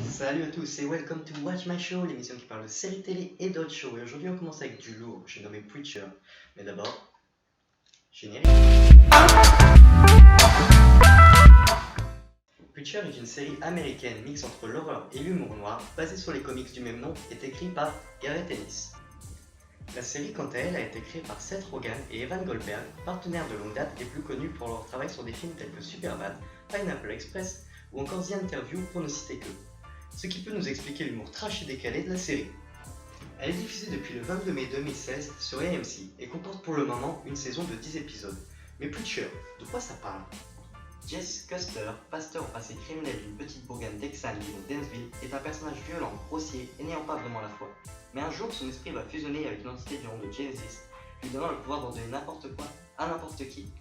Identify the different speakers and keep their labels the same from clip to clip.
Speaker 1: Salut à tous et welcome to Watch My Show, l'émission qui parle de séries télé et d'autres shows. Et aujourd'hui on commence avec du lourd, j'ai nommé Preacher. Mais d'abord, générique. Preacher est une série américaine mix entre l'horreur et l'humour noir, basée sur les comics du même nom, est écrite par Gareth Ennis. La série quant à elle a été créée par Seth Rogen et Evan Goldberg, partenaires de longue date et plus connus pour leur travail sur des films tels que Superbad, Pineapple Express ou encore The Interview pour ne citer que. Ce qui peut nous expliquer l'humour trash et décalé de la série. Elle est diffusée depuis le 22 mai 2016 sur AMC et comporte pour le moment une saison de 10 épisodes. Mais Preacher, de quoi ça parle? Jess Custer, pasteur au passé criminel d'une petite bourgade texane du nom d'Ainsville, est un personnage violent, grossier et n'ayant pas vraiment la foi. Mais un jour, son esprit va fusionner avec une entité du nom de Genesis, lui donnant le pouvoir d'ordonner n'importe quoi à n'importe qui.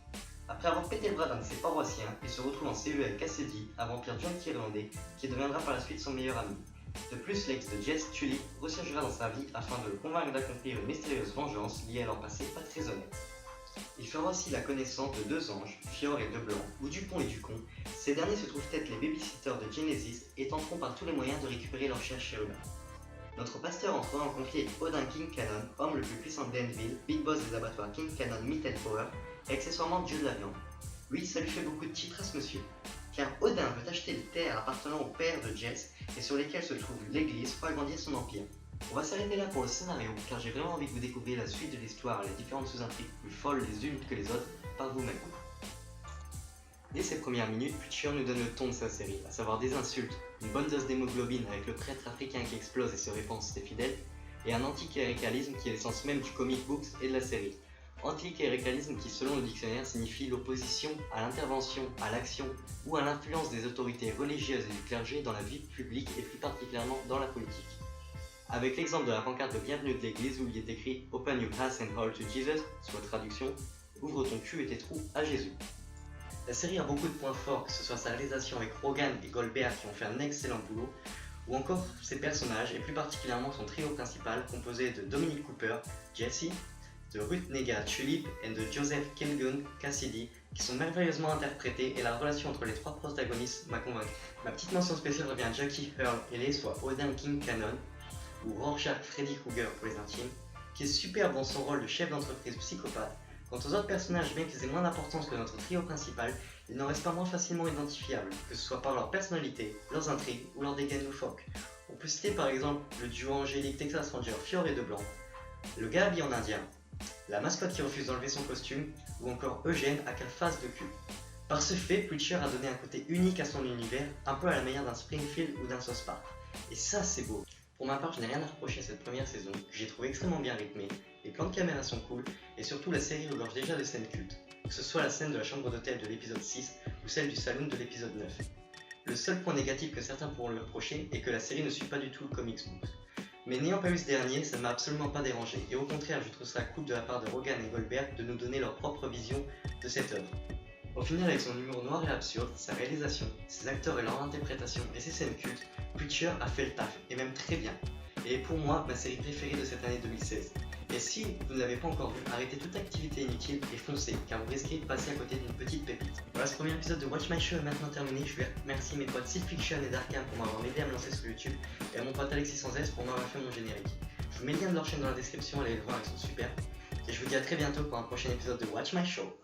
Speaker 1: Après avoir pété le bras d'un de ses paroissiens, il se retrouve en cellule avec Cassidy, un vampire junkie irlandais, qui deviendra par la suite son meilleur ami. De plus, l'ex de Jess, Tulip, recherchera dans sa vie afin de le convaincre d'accomplir une mystérieuse vengeance liée à leur passé pas très honnête. Il fera aussi la connaissance de deux anges, Fior et De Blanc, ou Dupont et Ducon. Ces derniers se trouvent être les babysitters de Genesis et tenteront par tous les moyens de récupérer leur cher chérubin. Notre pasteur entrera en conflit avec Odin King Cannon, homme le plus puissant de Danville, big boss des abattoirs King Cannon Meat and Power, et accessoirement dieu de la viande. Oui, ça lui fait beaucoup de titres à ce monsieur, car Odin veut acheter les terres appartenant au père de Jess et sur lesquelles se trouve l'église pour agrandir son empire. On va s'arrêter là pour le scénario, car j'ai vraiment envie que vous découvriez la suite de l'histoire et les différentes sous-intrigues plus folles les unes que les autres par vous-même. Dès ses premières minutes, Preacher nous donne le ton de sa série, à savoir des insultes, une bonne dose d'hémoglobine avec le prêtre africain qui explose et se répand sur ses fidèles, et un anticléricalisme qui est l'essence même du comic books et de la série. Anticléricalisme qui, selon le dictionnaire, signifie l'opposition à l'intervention, à l'action ou à l'influence des autorités religieuses et du clergé dans la vie publique et plus particulièrement dans la politique. Avec l'exemple de la pancarte de bienvenue de l'église où il est écrit « Open your ass and hold to Jesus », soit traduction « Ouvre ton cul et tes trous à Jésus ». La série a beaucoup de points forts, que ce soit sa réalisation avec Rogen et Goldberg qui ont fait un excellent boulot, ou encore ses personnages et plus particulièrement son trio principal composé de Dominic Cooper, Jesse, de Ruth Negga Tulip et de Joseph Kilgun Cassidy qui sont merveilleusement interprétés et la relation entre les trois protagonistes m'a convaincu. Ma petite mention spéciale revient à Jackie Earl Haley, soit Odin King Cannon, ou Rorschach Freddy Krueger pour les intimes, qui est superbe dans son rôle de chef d'entreprise psychopathe. Quant aux autres personnages, bien qu'ils aient moins d'importance que notre trio principal, ils n'en restent pas moins facilement identifiables, que ce soit par leur personnalité, leurs intrigues ou leurs dégâts loufoques. On peut citer par exemple le duo angélique Texas Ranger Fior et De Blanc, le gars habillé en indien, la mascotte qui refuse d'enlever son costume, ou encore Eugène à quelle face de cul. Par ce fait, Preacher a donné un côté unique à son univers, un peu à la manière d'un Springfield ou d'un South Park. Et ça c'est beau. Pour ma part, je n'ai rien à reprocher à cette première saison, que j'ai trouvé extrêmement bien rythmée, les plans de caméra sont cool, et surtout la série regorge déjà de scènes cultes, que ce soit la scène de la chambre d'hôtel de l'épisode 6 ou celle du saloon de l'épisode 9. Le seul point négatif que certains pourront lui reprocher est que la série ne suit pas du tout le comics book. Mais n'ayant pas eu ce dernier, ça ne m'a absolument pas dérangé, et au contraire, je trouve ça cool de la part de Rogen et Goldberg de nous donner leur propre vision de cette œuvre. Au final, avec son humour noir et absurde, sa réalisation, ses acteurs et leur interprétation et ses scènes cultes, Preacher a fait le taf, et même très bien. Et pour moi, ma série préférée de cette année 2016. Et si vous ne l'avez pas encore vue, arrêtez toute activité inutile et foncez, car vous risquez de passer à côté d'une petite pépite. Voilà, ce premier épisode de Watch My Show est maintenant terminé. Je vais remercier mes potes Sith Fiction et Darkham pour m'avoir aidé à me lancer sur YouTube, et à mon pote Alexis Sans S pour m'avoir fait mon générique. Je vous mets le lien de leur chaîne dans la description, allez les voir, ils sont super. Et je vous dis à très bientôt pour un prochain épisode de Watch My Show.